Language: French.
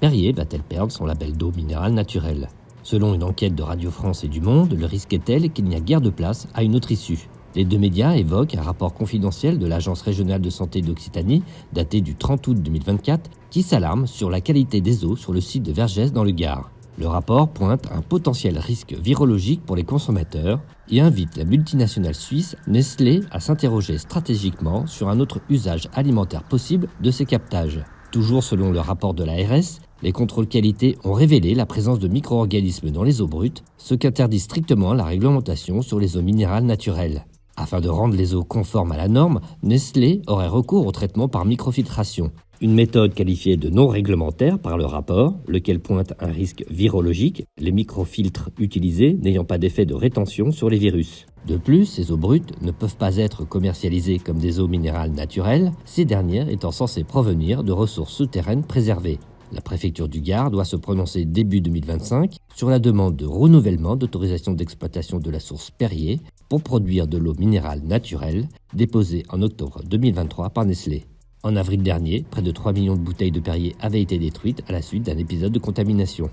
Perrier va-t-elle perdre son label d'eau minérale naturelle? Selon une enquête de Radio France et du Monde, le risque est tel qu'il n'y a guère de place à une autre issue. Les deux médias évoquent un rapport confidentiel de l'Agence régionale de santé d'Occitanie, daté du 30 août 2024, qui s'alarme sur la qualité des eaux sur le site de Vergès dans le Gard. Le rapport pointe un potentiel risque virologique pour les consommateurs et invite la multinationale suisse Nestlé à s'interroger stratégiquement sur un autre usage alimentaire possible de ces captages. Toujours selon le rapport de l'ARS, les contrôles qualité ont révélé la présence de micro-organismes dans les eaux brutes, ce qu'interdit strictement la réglementation sur les eaux minérales naturelles. Afin de rendre les eaux conformes à la norme, Nestlé aurait recours au traitement par microfiltration, une méthode qualifiée de non réglementaire par le rapport, lequel pointe un risque virologique, les microfiltres utilisés n'ayant pas d'effet de rétention sur les virus. De plus, ces eaux brutes ne peuvent pas être commercialisées comme des eaux minérales naturelles, ces dernières étant censées provenir de ressources souterraines préservées. La préfecture du Gard doit se prononcer début 2025 sur la demande de renouvellement d'autorisation d'exploitation de la source Perrier pour produire de l'eau minérale naturelle, déposée en octobre 2023 par Nestlé. En avril dernier, près de 3 millions de bouteilles de Perrier avaient été détruites à la suite d'un épisode de contamination.